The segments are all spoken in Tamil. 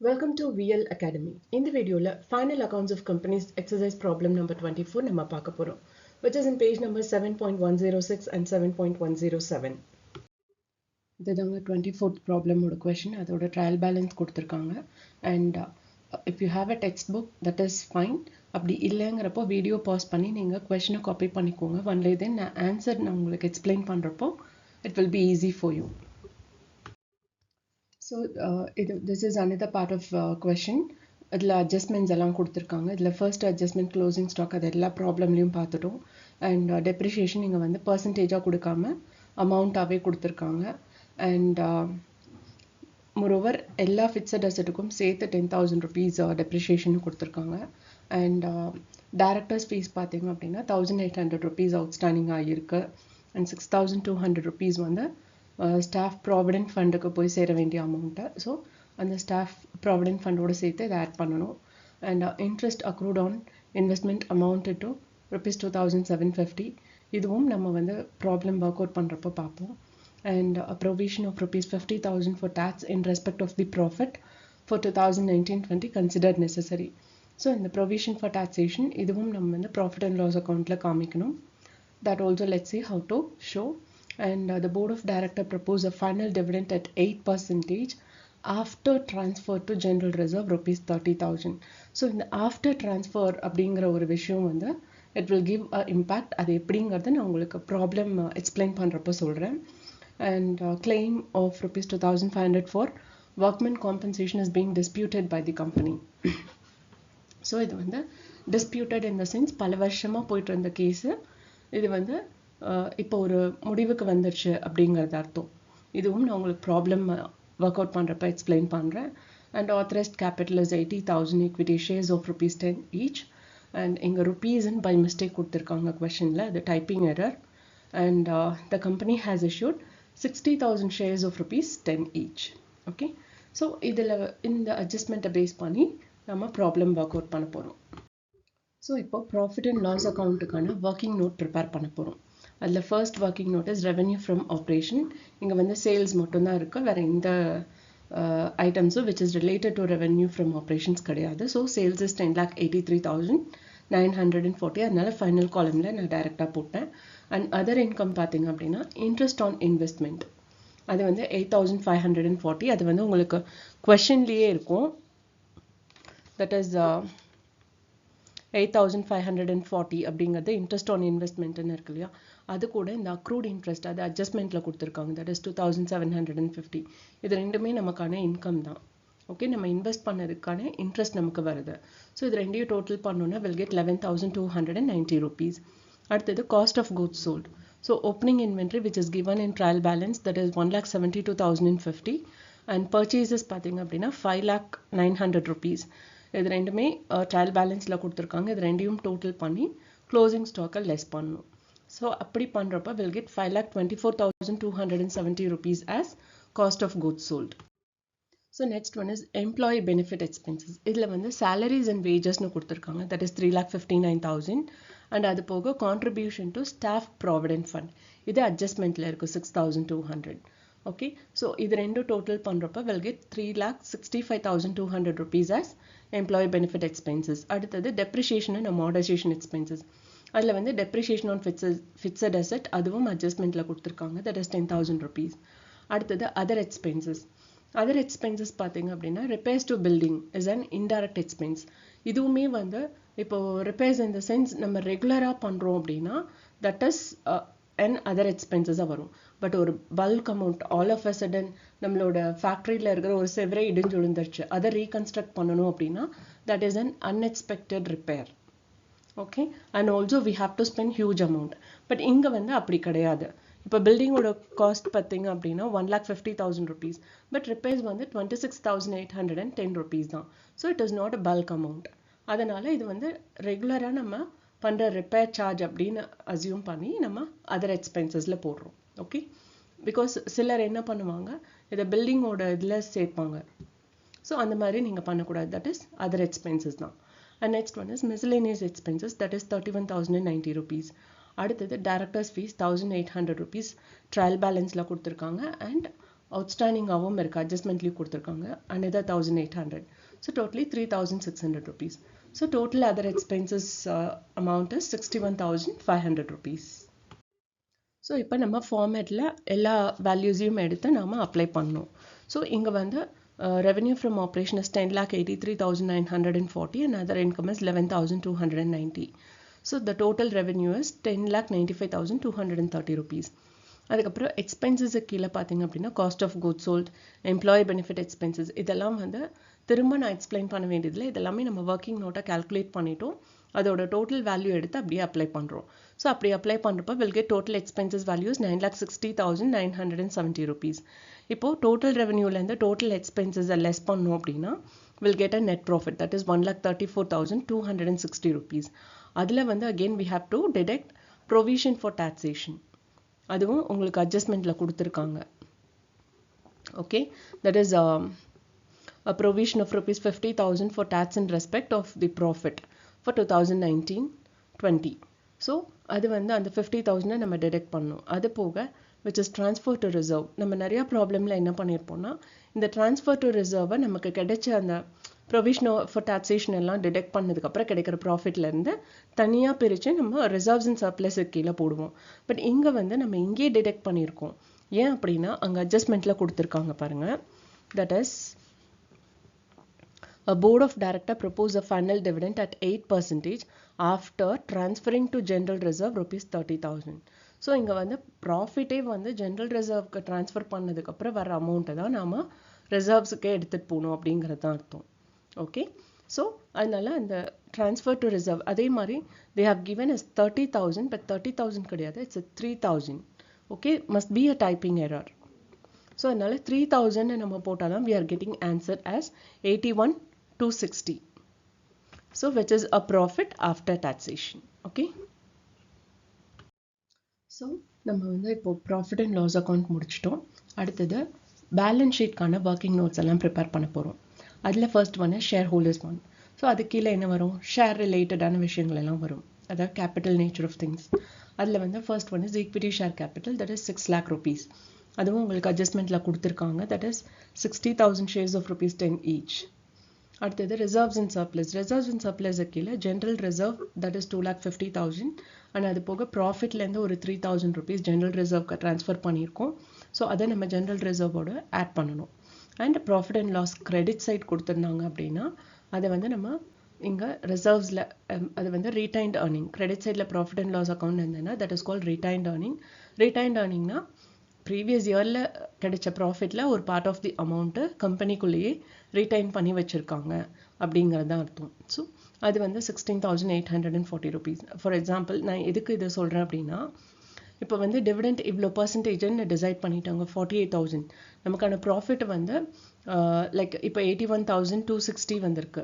Welcome to VL Academy. In the video, final accounts of companies exercise problem number 24 நம்ம பார்க்க போறோம், which is in page number 7.106 and 7.107. இதுதாங்க 24th problem ஓட question. அதோட trial balance கொடுத்திருக்காங்க. And if you have a textbook, that is fine. அப்படி இல்லைங்கிறப்போ வீடியோ பாஸ் பண்ணி நீங்க questionஐ காப்பி பண்ணிக்கோங்க. ஒன்லி தென் நான் ஆன்சர் நான் உங்களுக்கு எக்ஸ்பிளைன் பண்றப்போ it will be easy for you. So this is another part of question. இதில் அட்ஜஸ்ட்மெண்ட்ஸ் எல்லாம் கொடுத்துருக்காங்க. இதில் ஃபர்ஸ்ட் அட்ஜஸ்ட்மெண்ட் க்ளோசிங் ஸ்டாக் அது எல்லா ப்ராப்ளம்லையும் பார்த்துட்டோம். அண்ட் டெப்ரிஷியேஷன் இங்கே வந்து பர்சன்டேஜாக கொடுக்காம அமௌண்ட்டாகவே கொடுத்துருக்காங்க. அண்ட் மோரோவர் எல்லா ஃபிக்ஸட் அசட்டுக்கும் சேர்த்து 10,000 rupees டெப்ரிஷியேஷன் கொடுத்துருக்காங்க. அண்ட் டைரக்டர்ஸ் ஃபீஸ் பார்த்தீங்க அப்படின்னா 1,800 rupees அவுட்ஸ்டாண்டிங் ஆகியிருக்கு. அண்ட் 6,200 rupees வந்து ஸ்டாஃப் ப்ராவிடென்ட் ஃபண்டுக்கு போய் சேர வேண்டிய அமௌண்ட்டை. ஸோ அந்த ஸ்டாஃப் ப்ராவிடென்ட் ஃபண்டோடு சேர்த்து இதை ஆட் பண்ணணும். And interest accrued on investment amount to ₹2,750. இதுவும் நம்ம வந்து ப்ராப்ளம் ஒர்க் அவுட் பண்ணுறப்போ பார்ப்போம். And provision of ₹50,000 for tax in respect of the profit for 2019-20 considered necessary. So இந்த ப்ரொவிஷன் ஃபார் டாக்ஸேஷன் இதுவும் நம்ம வந்து ப்ராஃபிட் அண்ட் லாஸ் அக்கௌண்ட்டில் காமிக்கணும். That also let's see how to show. And the board of directors propose a final dividend at 8% after transfer to general reserve ₹30,000. So in the after transfer அப்படிங்கிற ஒரு விஷயம் வந்து it will give a impact. அது எப்படிங்கிறது நான் உங்களுக்கு ப்ராப்ளம் எக்ஸ்பிளைன் பண்ணுறப்போ சொல்கிறேன். And claim of ₹2,500 for workman compensation is being disputed by the company. So இது வந்து disputed in the sense பல வருஷமாக போயிட்டு இருந்த கேஸு இது வந்து இப்போ ஒரு முடிவுக்கு வந்துடுச்சு அப்படிங்கிறது அர்த்தம். இதுவும் நான் உங்களுக்கு ப்ராப்ளம் ஒர்க் அவுட் பண்ணுறப்ப எக்ஸ்பிளைன் பண்ணுறேன். And authorised capital is 80,000 equity shares of ₹10 each. அண்ட் இங்கே ருப்பீஸ்ன்னு பை மிஸ்டேக் கொடுத்துருக்காங்க கொஷனில், அது typing error. And the company has issued 60,000 shares of ₹10 each. Okay, so இதில் இந்த அட்ஜஸ்ட்மெண்ட்டை பேஸ் பண்ணி நம்ம ப்ராப்ளம் ஒர்க் அவுட் பண்ண போகிறோம். ஸோ இப்போ ப்ராஃபிட் அண்ட் லாஸ் அக்கௌண்ட்டுக்கான ஒர்க்கிங் நோட் ப்ரிப்பேர் பண்ண போகிறோம். அதில் first working note is revenue from operation. இங்கே வந்து சேல்ஸ் மட்டும்தான் இருக்குது, வேறு எந்த ஐட்டம்ஸும் which is related to revenue from operations கிடையாது. So sales is 10,83,940. அதனால ஃபைனல் காலமில் நான் டைரெக்டாக போட்டேன். அண்ட் அதர் இன்கம் பார்த்தீங்க அப்படின்னா இன்ட்ரெஸ்ட் ஆன் இன்வெஸ்ட்மெண்ட் அது வந்து 8,540. அது வந்து உங்களுக்கு கொஷன்லேயே இருக்கும். தட் இஸ் 8,540 அப்படிங்கிறது இன்ட்ரெஸ்ட் ஆன் இன்வெஸ்ட்மெண்ட்னு இருக்கு இல்லையா, அது கூட இந்த அக்ரூட் இன்ட்ரெஸ்ட் அது அட்ஜஸ்ட்மெண்ட்டில் கொடுத்துருக்காங்க. That is 2,750. இது ரெண்டுமே நமக்கான இன்கம் தான். ஓகே, நம்ம இன்வெஸ்ட் பண்ணதுக்கான இன்ட்ரெஸ்ட் நமக்கு வருது. ஸோ இது ரெண்டையும் டோட்டல் பண்ணோன்னா வில் கெட் ₹11,290. அடுத்தது cost of goods sold. So opening inventory which is given in trial balance that is 1,72,050. And purchases பார்த்தீங்க அப்படின்னா ₹5,09,000. இது ரெண்டுமே ட்ரையல் பேலன்ஸில் கொடுத்துருக்காங்க. இது ரெண்டையும் டோட்டல் பண்ணி க்ளோசிங் ஸ்டாக்கை லெஸ் பண்ணணும். ஸோ அப்படி பண்ணுறப்ப will get ₹5,24,270 as cost of goods sold. So next one is employee benefit expenses. இதில் வந்து சேலரிஸ் அண்ட் வேஜஸ்னு கொடுத்துருக்காங்க. That is 3,59,000. அண்ட் அது போக contribution to staff provident fund இது அட்ஜஸ்ட்மெண்ட்டில் இருக்குது 6,200. ஓகே, ஸோ இது ரெண்டும் டோட்டல் பண்ணுறப்ப will get ₹3,65,200 as employee benefit expenses. அடுத்தது டெப்ரிஷியேஷன் அண்ட் அமார்டைசேஷன் எக்ஸ்பென்சஸ். அதில் வந்து டெப்ரிஷியேஷன் ஆன் ஃபிக்ஸட் அசெட் அதுவும் அட்ஜஸ்ட்மெண்ட்டில் கொடுத்துருக்காங்க. That is ₹10,000. அடுத்தது அதர் எக்ஸ்பென்சஸ். அதர் எக்ஸ்பென்சஸ் பார்த்தீங்க அப்படின்னா repairs to building is an indirect expense. இதுவுமே வந்து இப்போ ரிப்பேர்ஸ் இந்த சென்ஸ் நம்ம ரெகுலராக பண்ணுறோம் அப்படின்னா தட் இஸ் அண்ட் அதர் எக்ஸ்பென்சஸாக வரும். பட் ஒரு bulk amount all of a sudden நம்மளோட ஃபேக்ட்ரியில் இருக்கிற ஒரு செவரே இடிஞ்சு விழுந்துருச்சு, அதை ரீகன்ஸ்ட்ரக்ட் பண்ணணும் அப்படின்னா that is an unexpected repair. Okay, and also we have to spend huge amount. But இங்கே வந்து அப்படி கிடையாது. இப்போ பில்டிங்கோட காஸ்ட் பார்த்தீங்க அப்படின்னா ₹1,50,000. பட் ரிப்பேர்ஸ் வந்து ₹26,810 தான். So it is not a bulk amount. அதனால் இது வந்து ரெகுலராக நம்ம பண்ணுற ரிப்பேர் சார்ஜ் அப்படின்னு அசியூம் பண்ணி நம்ம அதர் எக்ஸ்பென்சஸில் போடுறோம். ஓகே, பிகாஸ் சிலர் என்ன பண்ணுவாங்க, இதை பில்டிங்கோட இதில் சேர்ப்பாங்க. ஸோ அந்த மாதிரி நீங்கள் பண்ணக்கூடாது. தட் இஸ் அதர் எக்ஸ்பென்சஸ் தான். And next one is miscellaneous expenses. That is ₹31,090. அடுத்தது டைரக்டர்ஸ் ஃபீஸ் ₹1,800 ட்ரையல் பேலன்ஸில் கொடுத்துருக்காங்க. அண்ட் அவுட்ஸ்டாண்டிங்காகவும் இருக்குது, அட்ஜஸ்ட்மெண்ட்லேயும் கொடுத்துருக்காங்க, another 1800. So totally 3600 rupees. So total other expenses amount is 61,500 rupees. So இப்போ நம்ம ஃபார்மேட்டில் எல்லா வேல்யூஸையும் எடுத்து நாம் அப்ளை பண்ணணும். ஸோ இங்கே வந்து revenue from operation is 10,83,940 and other income is 11,290. So the total revenue is 10,95,230 rupees. அதுக்கப்புறம் எக்ஸ்பென்சஸ் கீழே பார்த்தீங்க அப்படின்னா cost of good sold, employee benefit expenses, இதெல்லாம் வந்து திரும்ப நான் எக்ஸ்பிளைன் பண்ண வேண்டியதில்லை. இதெல்லாமே நம்ம ஒர்க்கிங் நோட்டாக கால்குலேட் பண்ணிட்டோம், அதோட டோட்டல் வேல்யூ எடுத்து அப்படியே அப்ளை பண்ணுறோம். ஸோ அப்படி அப்ளை பண்ணுறப்ப will get total expenses values 9,60,970 rupees. இப்போது டோட்டல் ரெவன்யூலேருந்து டோட்டல் எக்ஸ்பென்சஸை லெஸ் பண்ணோம் அப்படின்னா will get a net profit, that is 1,34,260 rupees. அதில் வந்து again we have to detect provision for taxation, அதுவும் உங்களுக்கு அட்ஜஸ்ட்மெண்ட்டில் கொடுத்துருக்காங்க. Okay, that is a provision of rupees 50,000 for tax in respect of the profit for 2019-20. So அது வந்து அந்த 50,000 நம்ம டிடெக்ட் பண்ணணும். அது போக which is transfer to reserve, நம்ம நிறையா ப்ராப்ளமில் என்ன பண்ணியிருப்போம்னா இந்த transfer to reserve நமக்கு கிடைச்ச அந்த ப்ரொவிஷன் ஃபார் டாக்ஸேஷன் எல்லாம் டிடெக்ட் பண்ணதுக்கப்புறம் கிடைக்கிற ப்ராஃபிட்லேருந்து தனியாக பிரித்து நம்ம ரிசர்வ்ஸ் அண்ட் சர்ப்ளஸுக்கு கீழே போடுவோம். பட் இங்கே வந்து நம்ம இங்கேயே டிடெக்ட் பண்ணியிருக்கோம். ஏன் அப்படின்னா அங்கே அட்ஜஸ்ட்மெண்ட்டில் கொடுத்துருக்காங்க பாருங்கள். That is a board of director propose a final dividend at 8% after transferring to general reserve rupees 30,000. So இங்கே வந்து ப்ராஃபிட்டே வந்து ஜென்ரல் ரிசர்வ்க்கு ட்ரான்ஸ்ஃபர் பண்ணதுக்கப்புறம் வர அமௌண்ட்டை தான் நாம் ரிசர்வ்ஸுக்கே எடுத்துகிட்டு போகணும் அப்படிங்கிறது தான் அர்த்தம். ஓகே, ஸோ அதனால் அந்த ட்ரான்ஸ்ஃபர் டு ரிசர்வ் அதே மாதிரி they have given is 30,000, but 30,000 கிடையாது, it's 3,000. Okay, must be a typing error. So அதனால் 3,000 நம்ம போட்டால் தான் we are getting answer as 81,260. So which is a profit after taxation. Okay. So நம்ம வந்து இப்போது ப்ராஃபிட் அண்ட் லாஸ் அக்கௌண்ட் முடிச்சிட்டோம். அடுத்தது பேலன்ஸ் ஷீட்கான ஒர்க்கிங் நோட்ஸ் எல்லாம் ப்ரிப்பேர் பண்ண போகிறோம். அதில் ஃபர்ஸ்ட் ஒன்று ஷேர் ஹோல்டர்ஸ் ஒன். ஸோ அது கீழே என்ன வரும், ஷேர் ரிலேட்டடான விஷயங்கள் எல்லாம் வரும், அதாவது கேபிட்டல் நேச்சர் ஆஃப் திங்ஸ். அதில் வந்து first one is equity share capital, that is 6 lakh rupees. அதுவும் உங்களுக்கு அட்ஜஸ்ட்மெண்ட்டில் கொடுத்துருக்காங்க, that is 60,000 shares of rupees 10 each. அடுத்தது reserves and surplus. Reserves and surplus கீழே ஜென்ரல் ரிசர்வ் தட் இஸ் 2,50,000 அண்ட் அது போக ப்ராஃபிட்லேருந்து ஒரு 3,000 rupees ஜென்ரல் ரிசர்வ்க்கு ட்ரான்ஸ்ஃபர் பண்ணியிருக்கோம். ஸோ அதை நம்ம ஜென்ரல் ரிசர்வோட ஆட் பண்ணணும். And profit and loss credit side கொடுத்துருந்தாங்க அப்படின்னா அதை வந்து நம்ம இங்கே ரிசர்வ்ஸில் அது வந்து ரீடைன்ட் ஏர்னிங், கிரெடிட் சைடில் ப்ராஃபிட் அண்ட் லாஸ் அக்கௌண்ட் இருந்ததுன்னா that is call retained earning. Retained ஏர்னிங்னா ப்ரீவியஸ் இயரில் கிடைச்ச ப்ராஃபிட்டில் ஒரு பார்ட் ஆஃப் தி அமௌண்ட்டு கம்பெனிக்குள்ளேயே ரீடைன் பண்ணி வச்சுருக்காங்க அப்படிங்கிறது தான் அர்த்தம். ஸோ அது வந்து 16,840 rupees. ஃபார் எக்ஸாம்பிள் நான் எதுக்கு இதை சொல்கிறேன் அப்படின்னா, இப்போ வந்து டிவிடெண்ட் இவ்வளோ பர்சன்டேஜ்னு டிசைட் பண்ணிட்டாங்க, 48,000. நமக்கான ப்ராஃபிட் வந்து லைக் இப்போ 81,260 வந்திருக்கு.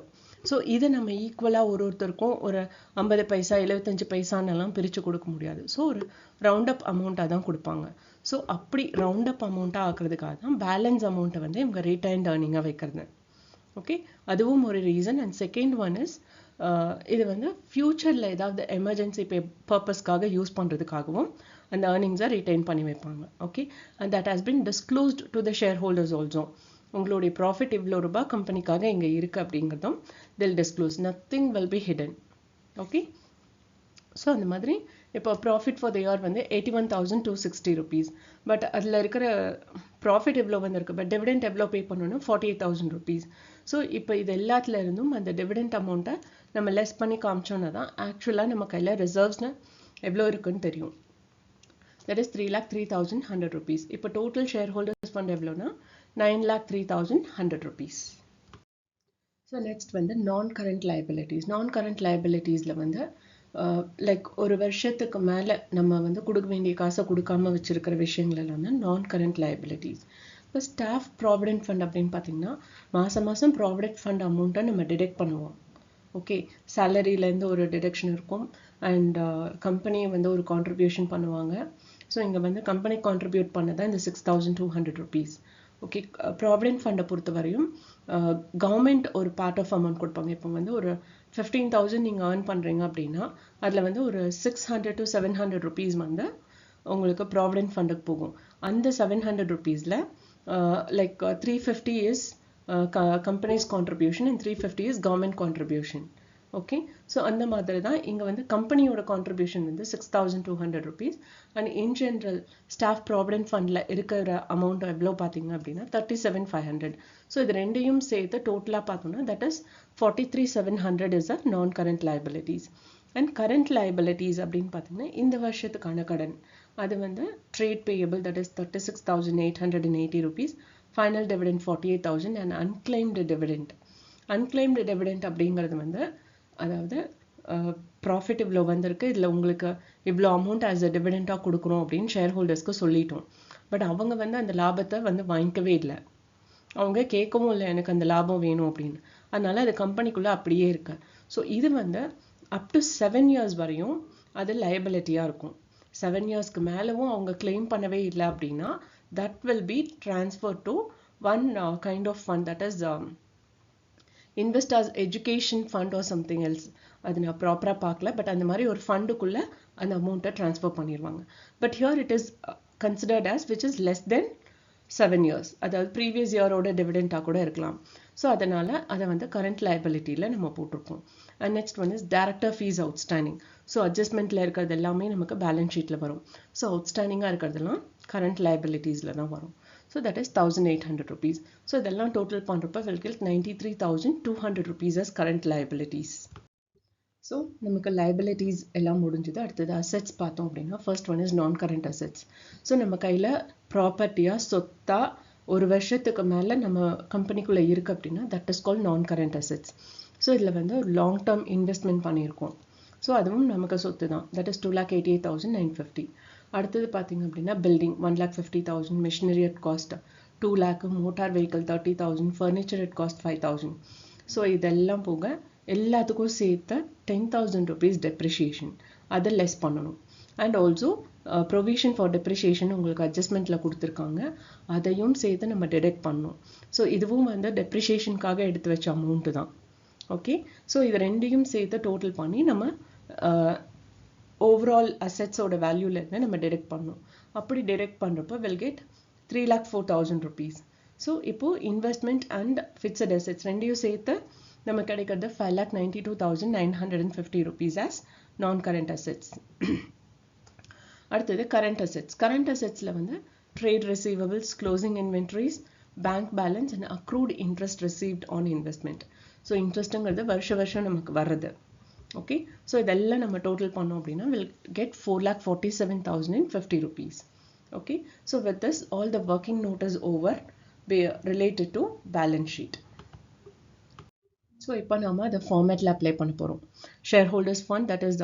ஸோ இதை நம்ம ஈக்குவலாக ஒருத்தருக்கும் ஒரு 50 பைசா 75 பைசான்னெல்லாம் பிரித்து கொடுக்க முடியாது. ஸோ ஒரு ரவுண்ட் அப் அமௌண்ட்டாக தான் கொடுப்பாங்க. ஸோ அப்படி ரவுண்ட் அப் அமௌண்ட்டாக ஆக்குறதுக்காக தான் பேலன்ஸ் அமௌண்ட்டை வந்து இவங்க ரீடைன்ட் ஏர்னிங்காக வைக்கிறது. ஓகே, அதுவும் ஒரு reason. And second one is இது வந்து ஃப்யூச்சரில் ஏதாவது எமர்ஜென்சி பர்பஸ்க்காக யூஸ் பண்ணுறதுக்காகவும் அந்த ஏர்னிங்ஸை ரீடைன் பண்ணி வைப்பாங்க. Okay, and that has been disclosed to the share holders also. உங்களுடைய ப்ராஃபிட் இவ்வளோ ரூபாய் கம்பெனிக்காக இங்கே இருக்குது அப்படிங்கிறதும் they'll disclose, nothing will be hidden. Okay, so அந்த மாதிரி இப்போ ப்ராஃபிட் ஃபார் த இயர் வந்து 81,260 rupees. பட் அதில் இருக்கிற ப்ராஃபிட் எவ்வளோ வந்திருக்கு, பட் டிவிடெண்ட் எவ்வளோ பே பண்ணணும், 48,000 rupees. ஸோ இப்போ இது எல்லாத்துல இருந்தும் அந்த டிவிடெண்ட் அமௌண்ட்டை நம்ம லெஸ் பண்ணி காமிச்சோன்னா தான் ஆக்சுவலாக நம்ம கையில் ரிசர்வ்ஸ்னு எவ்வளோ இருக்குன்னு தெரியும். That is 3,03,100 rupees. இப்போ டோட்டல் ஷேர் ஹோல்டர்ஸ் ஃபண்ட் எவ்வளோனா 9,03,100 rupees. ஸோ நெக்ஸ்ட் வந்து non current liabilities. Non current லைபிலிட்டிஸில் வந்து லைக் ஒரு வருஷத்துக்கு மேலே நம்ம வந்து கொடுக்க வேண்டிய காசை கொடுக்காம வச்சுருக்கிற விஷயங்கள் எல்லாம் தான் நான் கரண்ட் லைபிலிட்டிஸ். இப்போ ஸ்டாஃப் ப்ராவிடென்ட் ஃபண்ட் அப்படின்னு பார்த்தீங்கன்னா மாதம் ப்ராவிடென்ட் ஃபண்ட் அமௌண்ட்டை நம்ம டிடெக்ட் பண்ணுவோம். ஓகே, சேலரியிலேருந்து ஒரு டிடக்ஷன் இருக்கும் அண்ட் கம்பெனி வந்து ஒரு கான்ட்ரிபியூஷன் பண்ணுவாங்க. ஸோ இங்கே வந்து கம்பெனி கான்ட்ரிபியூட் பண்ணதான் இந்த 6,200 rupees. ஓகே, ப்ராவிடென்ட் ஃபண்டை பொறுத்த வரையும் கவர்மெண்ட் ஒரு பார்ட் ஆஃப் அமௌண்ட் கொடுப்பாங்க. இப்போ வந்து ஒரு 15,000 நீங்கள் ஏர்ன் பண்ணுறீங்க அப்படின்னா அதில் வந்து ஒரு 600 to 700 rupees வந்து உங்களுக்கு ப்ராவிடென்ட் ஃபண்டுக்கு போகும். அந்த 700 rupeesல like 350 is company's contribution and 350 is government contribution. Okay, so அந்த மாதிரி தான் இங்க வந்து கம்பெனியோட கான்ட்ரிபியூஷன் வந்து 6,200 rupees and in general staff provident fundல இருக்கிற அமௌண்ட் எவ்வளோ பார்த்தீங்க அப்படின்னா 37,500. ஸோ இது ரெண்டையும் சேர்த்து டோட்டலாக பார்த்தோம்னா that is 43,700 is a non-current liabilities. And current liabilities அப்படின்னு பார்த்தீங்கன்னா இந்த வருஷத்துக்கான கடன் அது வந்து trade payable that is 36,880 rupees, final dividend 48,000 and unclaimed dividend. Unclaimed dividend அப்படிங்கிறது வந்து அதாவது ப்ராஃபிட் இவ்வளோ வந்திருக்கு இதில் உங்களுக்கு இவ்வளோ அமௌண்ட் ஆஸ் அ டிவிடெண்டாக கொடுக்குறோம் அப்படின்னு ஷேர் ஹோல்டர்ஸ்க்கு சொல்லிட்டோம். பட் அவங்க வந்து அந்த லாபத்தை வந்து வாங்கிக்கவே இல்லை, அவங்க கேட்கவும் இல்லை எனக்கு அந்த லாபம் வேணும் அப்படின்னு. அதனால அது கம்பெனிக்குள்ளே அப்படியே இருக்கு. ஸோ இது வந்து அப் டு 7 years வரையும் அது லைபிலிட்டியாக இருக்கும். 7 yearsக்கு மேலவும் அவங்க கிளைம் பண்ணவே இல்லை அப்படின்னா that will be transferred to one kind of fund that is investors education fund or something else. அது நான் ப்ராப்பராக பார்க்கல, பட் அந்த மாதிரி ஒரு ஃபண்டுக்குள்ளே அந்த அமௌண்ட்டை ட்ரான்ஸ்ஃபர் பண்ணிடுவாங்க. But here it is considered as which is less than 7 years, அதாவது ப்ரீவியஸ் இயரோட டிவிடெண்டாக கூட இருக்கலாம். ஸோ அதனால் அதை வந்து கரண்ட் லைபிலிட்டியில் நம்ம போட்டிருக்கோம். And next one is director fees outstanding. So அட்ஜஸ்ட்மெண்ட்டில் இருக்கிறது எல்லாமே நமக்கு பேலன்ஸ் ஷீட்டில் வரும். ஸோ அவுட்ஸ்டாண்டிங்காக இருக்கிறதெல்லாம் கரண்ட் லைபிலிட்டிஸில் தான் வரும். So that is 1,800 rupees. So இதெல்லாம் total பண்ணுறப்ப will get 93,200 rupees as current liabilities. So நமக்கு liabilities எல்லாம் முடிஞ்சது. அடுத்தது assets பார்த்தோம் அப்படின்னா first one is non-current assets. So நம்ம கையில் ப்ராப்பர்ட்டியாக சொத்தாக ஒரு வருஷத்துக்கு மேலே நம்ம கம்பெனிக்குள்ளே இருக்குது அப்படின்னா that is called non-current assets. So இதில் வந்து ஒரு லாங் டேர்ம் இன்வெஸ்ட்மெண்ட் பண்ணியிருக்கோம். ஸோ அதுவும் நமக்கு சொத்து தான், that is 2,88,950. அடுத்தது பார்த்தீங்க அப்படின்னா building 1,50,000, machinery at cost 2 lakh, motor vehicle 30,000, furniture at cost 5,000. So இதெல்லாம் போக எல்லாத்துக்கும் சேர்த்து 10,000 rupees டெப்ரிஷியேஷன் அதை லெஸ் பண்ணணும். And also provision for depreciation உங்களுக்கு அட்ஜஸ்ட்மெண்ட்டில் கொடுத்துருக்காங்க, அதையும் சேர்த்து நம்ம டிடெக்ட் பண்ணணும். ஸோ இதுவும் வந்து டெப்ரிஷியேஷனுக்காக எடுத்து வச்ச அமௌண்ட்டு தான். ஓகே, ஸோ இது ரெண்டையும் சேர்த்து டோட்டல் பண்ணி நம்ம ஓவரால் அசெட்ஸோட வேல்யூலேருந்து நம்ம டிடெக்ட் பண்ணணும். அப்படி டிடெக்ட் பண்ணுறப்போ வில் கெட் 3,04,000 rupees. ஸோ இப்போது இன்வெஸ்ட்மெண்ட் அண்ட் ஃபிக்ஸட் அசெட்ஸ் ரெண்டையும் சேர்த்து நம்ம கிடைக்கிறது 5,92,950 rupees as நான்-கரண்ட் அசெட்ஸ். அடுத்தது கரண்ட் அசெட்ஸ். கரண்ட் அசெட்ஸில் வந்து trade receivables, closing inventories, bank balance and accrued interest received on investment. So இன்ட்ரெஸ்ட்டுங்கிறது வருஷம் நமக்கு வர்றது. ஓகே, ஸோ இதெல்லாம் நம்ம டோட்டல் பண்ணோம் அப்படின்னா will get 4,47,050 rupees. Okay, so with this all the working note is over related to balance sheet. So இப்போ நம்ம அதை ஃபார்மேட்டில் அப்ளை பண்ண போகிறோம். Share holders fund that is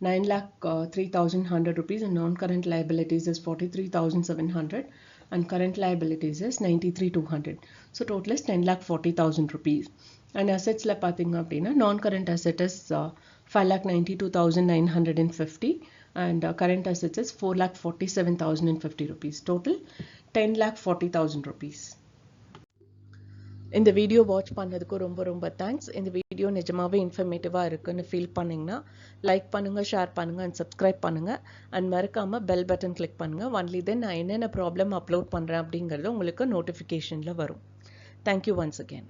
9,03,100 rupees and non-current liabilities is 43,700 and current liabilities is 93,200. So total is 10,40,000 rupees. And assets la pathinga appadina non-current asset is 5,92,950 and current assets is 4,47,050 rupees. Total 10,40,000 rupees. இந்த வீடியோ வாட்ச் பண்ணதுக்கு ரொம்ப தேங்க்ஸ். இந்த வீடியோ நிஜமாவே இன்ஃபர்மேட்டிவாக இருக்குன்னு ஃபீல் பண்ணிங்கன்னா லைக் பண்ணுங்கள், ஷேர் பண்ணுங்கள் அண்ட் சப்ஸ்கிரைப் பண்ணுங்கள். அண்ட் மறக்காமல் பெல் பட்டன் கிளிக் பண்ணுங்கள். ஒன்லி தென் நான் என்னென்ன ப்ராப்ளம் அப்லோட் பண்ணுறேன் அப்படிங்கிறது உங்களுக்கு நோட்டிஃபிகேஷனில் வரும். Thank you once again.